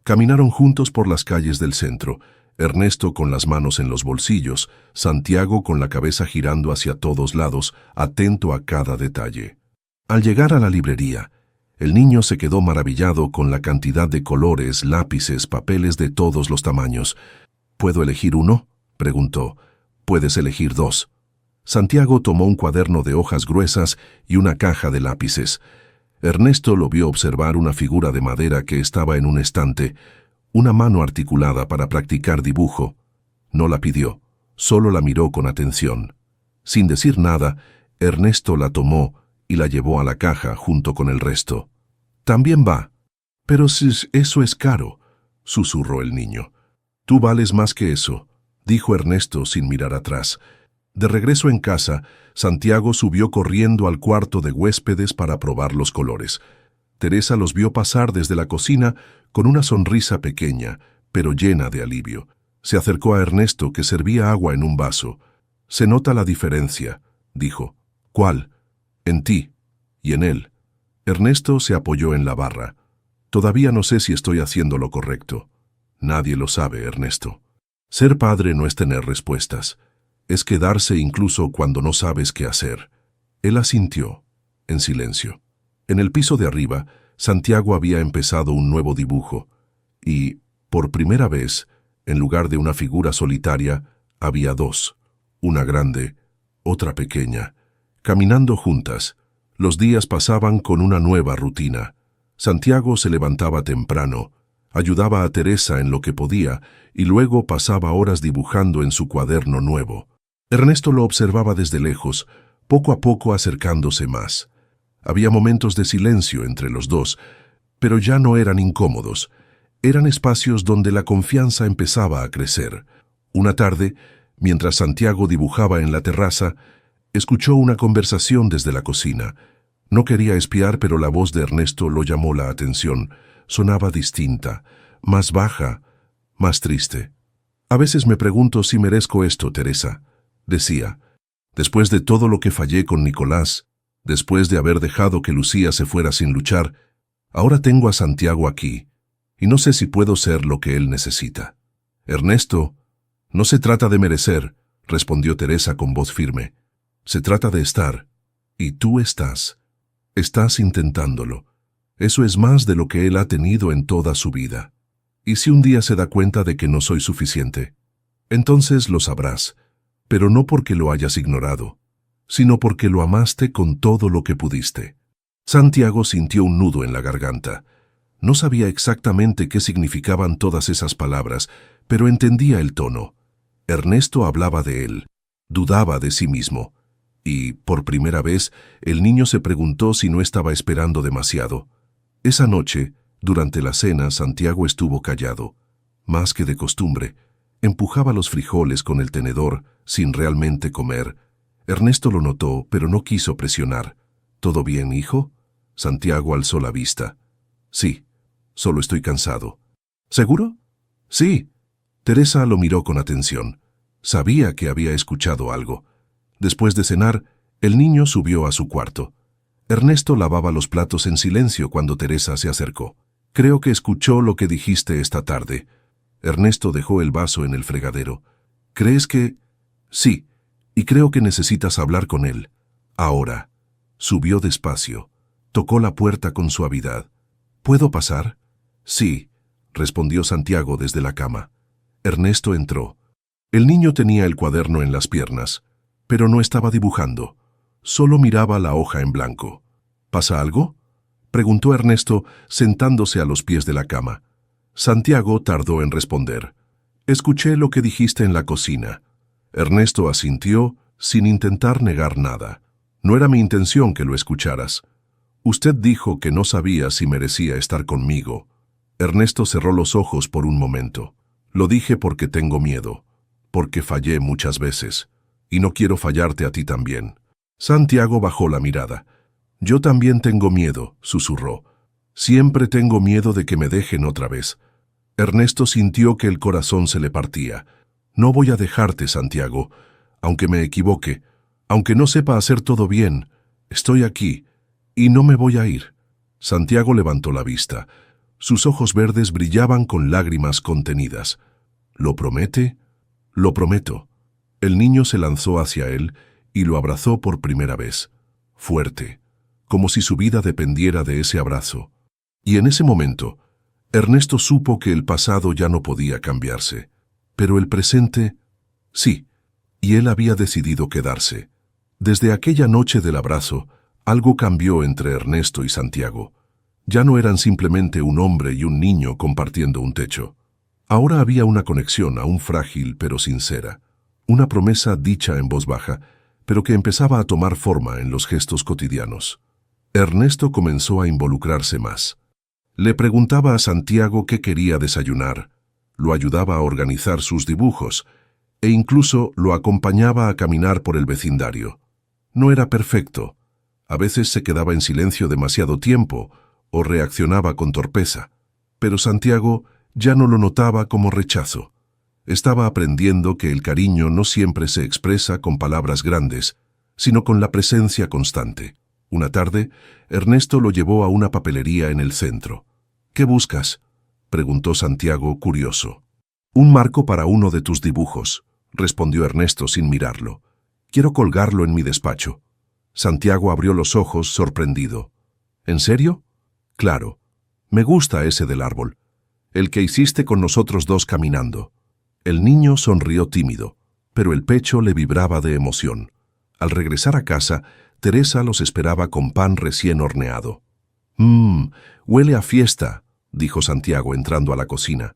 Caminaron juntos por las calles del centro, Ernesto con las manos en los bolsillos, Santiago con la cabeza girando hacia todos lados, atento a cada detalle. Al llegar a la librería, el niño se quedó maravillado con la cantidad de colores, lápices, papeles de todos los tamaños. ¿Puedo elegir uno?, preguntó. Puedes elegir dos. Santiago tomó un cuaderno de hojas gruesas y una caja de lápices. Ernesto lo vio observar una figura de madera que estaba en un estante, una mano articulada para practicar dibujo. No la pidió, solo la miró con atención. Sin decir nada, Ernesto la tomó y la llevó a la caja junto con el resto. También va. Pero si eso es caro, susurró el niño. Tú vales más que eso, dijo Ernesto sin mirar atrás. De regreso en casa, Santiago subió corriendo al cuarto de huéspedes para probar los colores. Teresa los vio pasar desde la cocina con una sonrisa pequeña, pero llena de alivio. Se acercó a Ernesto, que servía agua en un vaso. «Se nota la diferencia», dijo. «¿Cuál?» «En ti. Y en él». Ernesto se apoyó en la barra. «Todavía no sé si estoy haciendo lo correcto». «Nadie lo sabe, Ernesto. Ser padre no es tener respuestas. Es quedarse incluso cuando no sabes qué hacer». Él asintió, en silencio. En el piso de arriba, Santiago había empezado un nuevo dibujo, y, por primera vez, en lugar de una figura solitaria, había dos, una grande, otra pequeña, caminando juntas. Los días pasaban con una nueva rutina. Santiago se levantaba temprano, ayudaba a Teresa en lo que podía, y luego pasaba horas dibujando en su cuaderno nuevo. Ernesto lo observaba desde lejos, poco a poco acercándose más. Había momentos de silencio entre los dos, pero ya no eran incómodos. Eran espacios donde la confianza empezaba a crecer. Una tarde, mientras Santiago dibujaba en la terraza, escuchó una conversación desde la cocina. No quería espiar, pero la voz de Ernesto lo llamó la atención. Sonaba distinta, más baja, más triste. «A veces me pregunto si merezco esto, Teresa», decía. «Después de todo lo que fallé con Nicolás, después de haber dejado que Lucía se fuera sin luchar, ahora tengo a Santiago aquí, y no sé si puedo ser lo que él necesita». «Ernesto, no se trata de merecer», respondió Teresa con voz firme. «Se trata de estar, y tú estás. Estás intentándolo. Eso es más de lo que él ha tenido en toda su vida. Y si un día se da cuenta de que no soy suficiente, entonces lo sabrás, pero no porque lo hayas ignorado, sino porque lo amaste con todo lo que pudiste». Santiago sintió un nudo en la garganta. No sabía exactamente qué significaban todas esas palabras, pero entendía el tono. Ernesto hablaba de él, dudaba de sí mismo, y, por primera vez, el niño se preguntó si no estaba esperando demasiado. Esa noche, durante la cena, Santiago estuvo callado, más que de costumbre. Empujaba los frijoles con el tenedor, sin realmente comer. Ernesto lo notó, pero no quiso presionar. «¿Todo bien, hijo?» Santiago alzó la vista. «Sí, solo estoy cansado». «¿Seguro?» «Sí». Teresa lo miró con atención. Sabía que había escuchado algo. Después de cenar, el niño subió a su cuarto. Ernesto lavaba los platos en silencio cuando Teresa se acercó. «Creo que escuchó lo que dijiste esta tarde». Ernesto dejó el vaso en el fregadero. «¿Crees que...?» «Sí, y creo que necesitas hablar con él. Ahora. Subió despacio. Tocó la puerta con suavidad. ¿Puedo pasar? Sí, respondió Santiago desde la cama. Ernesto entró. El niño tenía el cuaderno en las piernas, pero no estaba dibujando. Solo miraba la hoja en blanco. ¿Pasa algo?, preguntó Ernesto, sentándose a los pies de la cama. Santiago tardó en responder. Escuché lo que dijiste en la cocina. Ernesto asintió, sin intentar negar nada. No era mi intención que lo escucharas. Usted dijo que no sabía si merecía estar conmigo. Ernesto cerró los ojos por un momento. Lo dije porque tengo miedo, porque fallé muchas veces, y no quiero fallarte a ti también. Santiago bajó la mirada. Yo también tengo miedo, susurró. Siempre tengo miedo de que me dejen otra vez. Ernesto sintió que el corazón se le partía. No voy a dejarte, Santiago, aunque me equivoque, aunque no sepa hacer todo bien. Estoy aquí, y no me voy a ir. Santiago levantó la vista. Sus ojos verdes brillaban con lágrimas contenidas. ¿Lo promete? Lo prometo. El niño se lanzó hacia él y lo abrazó por primera vez. Fuerte, como si su vida dependiera de ese abrazo. Y en ese momento, Ernesto supo que el pasado ya no podía cambiarse. Pero el presente, sí, y él había decidido quedarse. Desde aquella noche del abrazo, algo cambió entre Ernesto y Santiago. Ya no eran simplemente un hombre y un niño compartiendo un techo. Ahora había una conexión aún frágil pero sincera. Una promesa dicha en voz baja, pero que empezaba a tomar forma en los gestos cotidianos. Ernesto comenzó a involucrarse más. Le preguntaba a Santiago qué quería desayunar, lo ayudaba a organizar sus dibujos e incluso lo acompañaba a caminar por el vecindario. No era perfecto. A veces se quedaba en silencio demasiado tiempo o reaccionaba con torpeza, pero Santiago ya no lo notaba como rechazo. Estaba aprendiendo que el cariño no siempre se expresa con palabras grandes, sino con la presencia constante. Una tarde, Ernesto lo llevó a una papelería en el centro. ¿Qué buscas?, preguntó Santiago, curioso. Un marco para uno de tus dibujos, respondió Ernesto sin mirarlo. Quiero colgarlo en mi despacho. Santiago abrió los ojos, sorprendido. ¿En serio? Claro. Me gusta ese del árbol. El que hiciste con nosotros dos caminando. El niño sonrió tímido, pero el pecho le vibraba de emoción. Al regresar a casa, Teresa los esperaba con pan recién horneado. Huele a fiesta, dijo Santiago entrando a la cocina.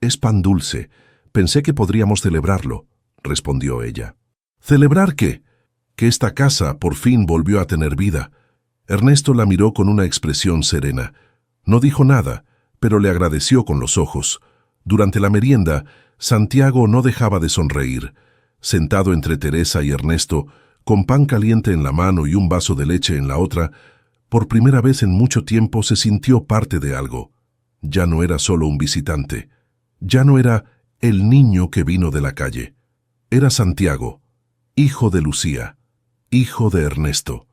Es pan dulce. Pensé que podríamos celebrarlo, respondió ella. ¿Celebrar qué? Que esta casa por fin volvió a tener vida. Ernesto la miró con una expresión serena. No dijo nada, pero le agradeció con los ojos. Durante la merienda, Santiago no dejaba de sonreír. Sentado entre Teresa y Ernesto, con pan caliente en la mano y un vaso de leche en la otra, por primera vez en mucho tiempo se sintió parte de algo. Ya no era solo un visitante. Ya no era el niño que vino de la calle. Era Santiago, hijo de Lucía, hijo de Ernesto.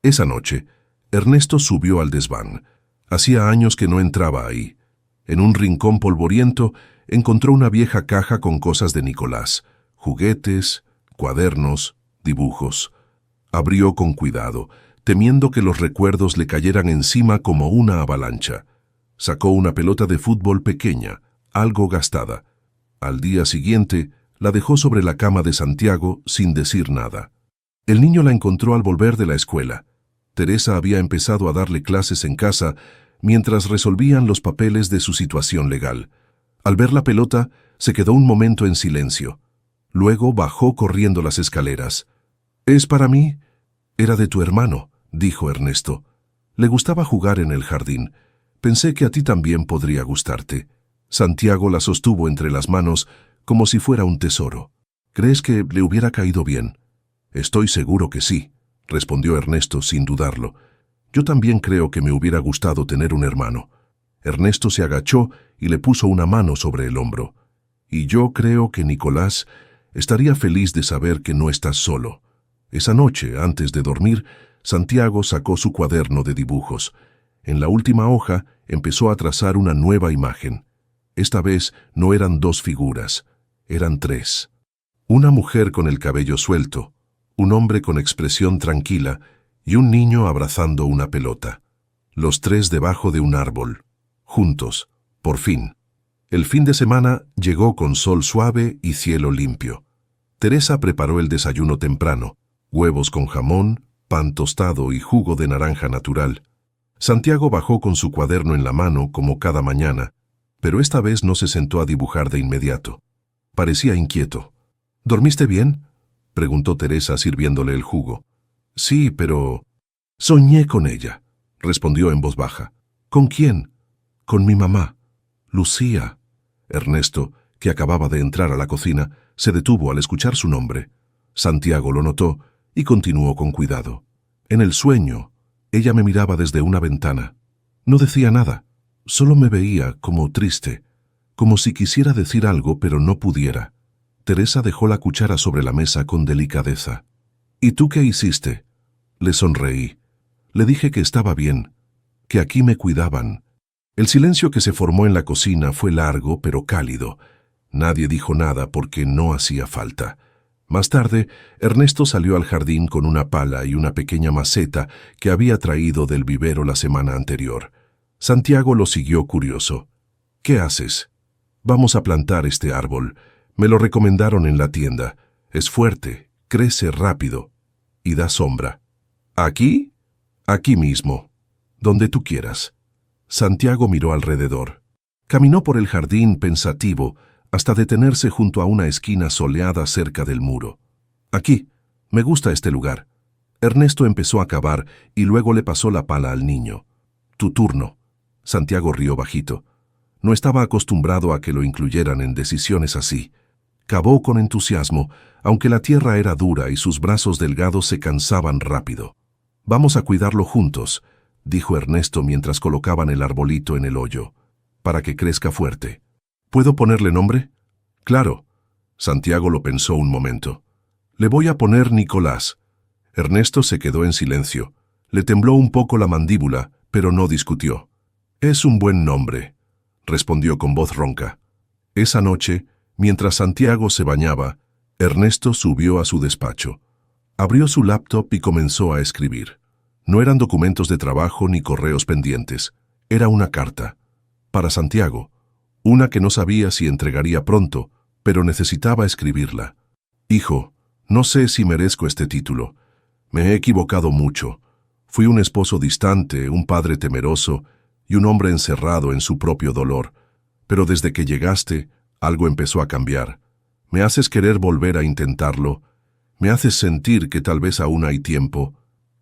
Esa noche, Ernesto subió al desván. Hacía años que no entraba ahí. En un rincón polvoriento encontró una vieja caja con cosas de Nicolás, juguetes, cuadernos, dibujos. Abrió con cuidado, temiendo que los recuerdos le cayeran encima como una avalancha. Sacó una pelota de fútbol pequeña, algo gastada. Al día siguiente, la dejó sobre la cama de Santiago sin decir nada. El niño la encontró al volver de la escuela. Teresa había empezado a darle clases en casa mientras resolvían los papeles de su situación legal. Al ver la pelota, se quedó un momento en silencio. Luego bajó corriendo las escaleras. «¿Es para mí?» «Era de tu hermano», dijo Ernesto. «Le gustaba jugar en el jardín. Pensé que a ti también podría gustarte». Santiago la sostuvo entre las manos como si fuera un tesoro. «¿Crees que le hubiera caído bien?» «Estoy seguro que sí», respondió Ernesto sin dudarlo. «Yo también creo que me hubiera gustado tener un hermano». Ernesto se agachó y le puso una mano sobre el hombro. «Y yo creo que Nicolás estaría feliz de saber que no estás solo». Esa noche, antes de dormir, Santiago sacó su cuaderno de dibujos. En la última hoja empezó a trazar una nueva imagen. Esta vez no eran dos figuras, eran tres. Una mujer con el cabello suelto, un hombre con expresión tranquila y un niño abrazando una pelota. Los tres debajo de un árbol, juntos, por fin. El fin de semana llegó con sol suave y cielo limpio. Teresa preparó el desayuno temprano, huevos con jamón, pan tostado y jugo de naranja natural. Santiago bajó con su cuaderno en la mano como cada mañana, pero esta vez no se sentó a dibujar de inmediato. Parecía inquieto. ¿Dormiste bien?, preguntó Teresa sirviéndole el jugo. Sí, pero... Soñé con ella, respondió en voz baja. ¿Con quién? Con mi mamá. Lucía. Ernesto, que acababa de entrar a la cocina, se detuvo al escuchar su nombre. Santiago lo notó y continuó con cuidado. En el sueño, ella me miraba desde una ventana. No decía nada, solo me veía como triste, como si quisiera decir algo pero no pudiera. Teresa dejó la cuchara sobre la mesa con delicadeza. ¿Y tú qué hiciste? Le sonreí. Le dije que estaba bien, que aquí me cuidaban. El silencio que se formó en la cocina fue largo pero cálido. Nadie dijo nada porque no hacía falta. Más tarde, Ernesto salió al jardín con una pala y una pequeña maceta que había traído del vivero la semana anterior. Santiago lo siguió curioso. ¿Qué haces? Vamos a plantar este árbol. Me lo recomendaron en la tienda. Es fuerte, crece rápido y da sombra. ¿Aquí? Aquí mismo, donde tú quieras. Santiago miró alrededor. Caminó por el jardín pensativo hasta detenerse junto a una esquina soleada cerca del muro. Aquí, me gusta este lugar. Ernesto empezó a cavar y luego le pasó la pala al niño. Tu turno. Santiago rió bajito. No estaba acostumbrado a que lo incluyeran en decisiones así. Cavó con entusiasmo, aunque la tierra era dura y sus brazos delgados se cansaban rápido. Vamos a cuidarlo juntos, dijo Ernesto mientras colocaban el arbolito en el hoyo, para que crezca fuerte. ¿Puedo ponerle nombre? Claro. Santiago lo pensó un momento. Le voy a poner Nicolás. Ernesto se quedó en silencio. Le tembló un poco la mandíbula, pero no discutió. Es un buen nombre, respondió con voz ronca. Esa noche, mientras Santiago se bañaba, Ernesto subió a su despacho. Abrió su laptop y comenzó a escribir. No eran documentos de trabajo ni correos pendientes. Era una carta. Para Santiago. Una que no sabía si entregaría pronto, pero necesitaba escribirla. Hijo, no sé si merezco este título. Me he equivocado mucho. Fui un esposo distante, un padre temeroso y un hombre encerrado en su propio dolor. Pero desde que llegaste, algo empezó a cambiar. Me haces querer volver a intentarlo. Me haces sentir que tal vez aún hay tiempo.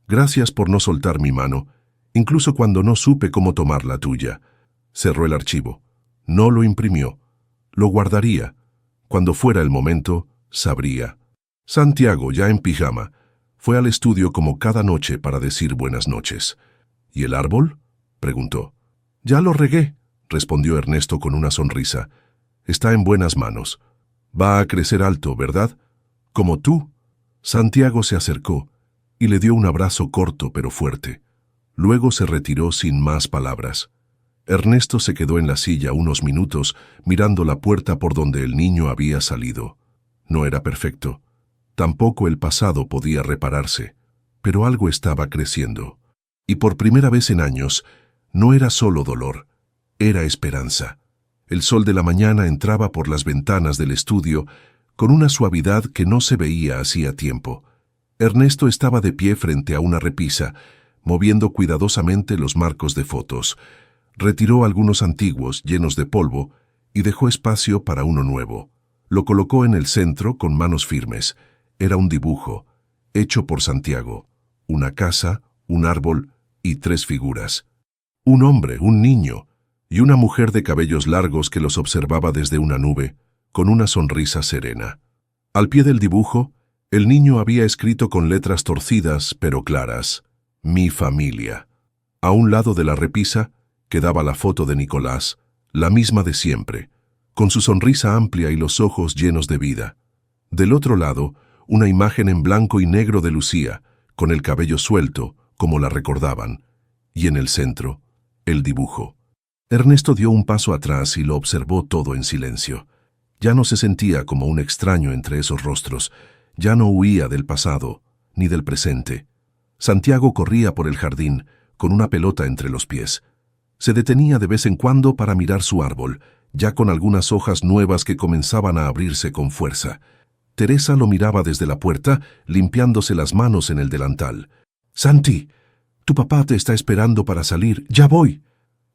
Gracias por no soltar mi mano, incluso cuando no supe cómo tomar la tuya. Cerró el archivo. No lo imprimió. Lo guardaría. Cuando fuera el momento, sabría. Santiago, ya en pijama, fue al estudio como cada noche para decir buenas noches. ¿Y el árbol?, preguntó. Ya lo regué, respondió Ernesto con una sonrisa. Está en buenas manos. Va a crecer alto, ¿verdad? Como tú. Santiago se acercó y le dio un abrazo corto pero fuerte. Luego se retiró sin más palabras. Ernesto se quedó en la silla unos minutos mirando la puerta por donde el niño había salido. No era perfecto. Tampoco el pasado podía repararse, pero algo estaba creciendo. Y por primera vez en años, no era solo dolor, era esperanza. El sol de la mañana entraba por las ventanas del estudio con una suavidad que no se veía hacía tiempo. Ernesto estaba de pie frente a una repisa, moviendo cuidadosamente los marcos de fotos. Retiró algunos antiguos, llenos de polvo, y dejó espacio para uno nuevo. Lo colocó en el centro con manos firmes. Era un dibujo, hecho por Santiago. Una casa, un árbol y 3 figuras. Un hombre, un niño, y una mujer de cabellos largos que los observaba desde una nube, con una sonrisa serena. Al pie del dibujo, el niño había escrito con letras torcidas pero claras, «Mi familia». A un lado de la repisa quedaba la foto de Nicolás, la misma de siempre, con su sonrisa amplia y los ojos llenos de vida. Del otro lado, una imagen en blanco y negro de Lucía, con el cabello suelto, como la recordaban, y en el centro, el dibujo. Ernesto dio un paso atrás y lo observó todo en silencio. Ya no se sentía como un extraño entre esos rostros, ya no huía del pasado, ni del presente. Santiago corría por el jardín, con una pelota entre los pies. Se detenía de vez en cuando para mirar su árbol, ya con algunas hojas nuevas que comenzaban a abrirse con fuerza. Teresa lo miraba desde la puerta, limpiándose las manos en el delantal. «Santi, tu papá te está esperando para salir. ¡Ya voy!».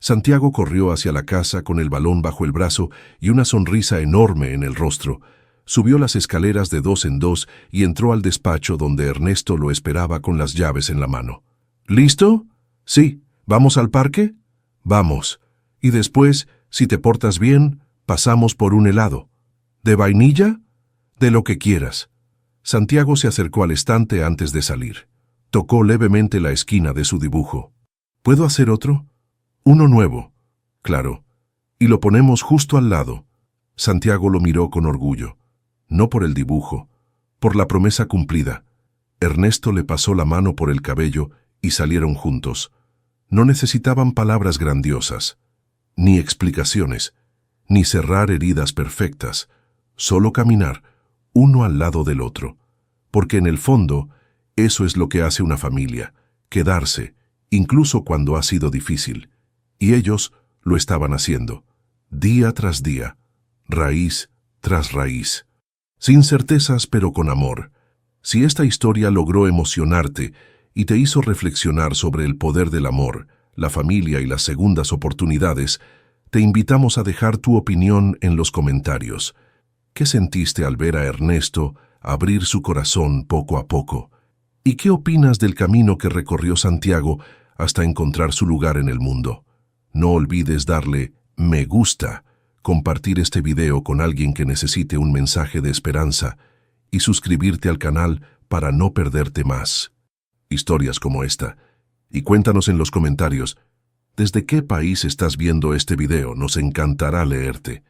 Santiago corrió hacia la casa con el balón bajo el brazo y una sonrisa enorme en el rostro. Subió las escaleras de dos en dos y entró al despacho donde Ernesto lo esperaba con las llaves en la mano. «¿Listo? Sí. ¿Vamos al parque? Vamos. Y después, si te portas bien, pasamos por un helado. ¿De vainilla? De lo que quieras». Santiago se acercó al estante antes de salir. Tocó levemente la esquina de su dibujo. «¿Puedo hacer otro? Uno nuevo». «Claro. Y lo ponemos justo al lado». Santiago lo miró con orgullo. No por el dibujo, por la promesa cumplida. Ernesto le pasó la mano por el cabello y salieron juntos. No necesitaban palabras grandiosas, ni explicaciones, ni cerrar heridas perfectas, solo caminar, uno al lado del otro. Porque en el fondo, eso es lo que hace una familia, quedarse, incluso cuando ha sido difícil. Y ellos lo estaban haciendo, día tras día, raíz tras raíz. Sin certezas, pero con amor. Si esta historia logró emocionarte y te hizo reflexionar sobre el poder del amor, la familia y las segundas oportunidades, te invitamos a dejar tu opinión en los comentarios. ¿Qué sentiste al ver a Ernesto abrir su corazón poco a poco? ¿Y qué opinas del camino que recorrió Santiago hasta encontrar su lugar en el mundo? No olvides darle me gusta, compartir este video con alguien que necesite un mensaje de esperanza y suscribirte al canal para no perderte más historias como esta. Y cuéntanos en los comentarios, ¿desde qué país estás viendo este video? Nos encantará leerte.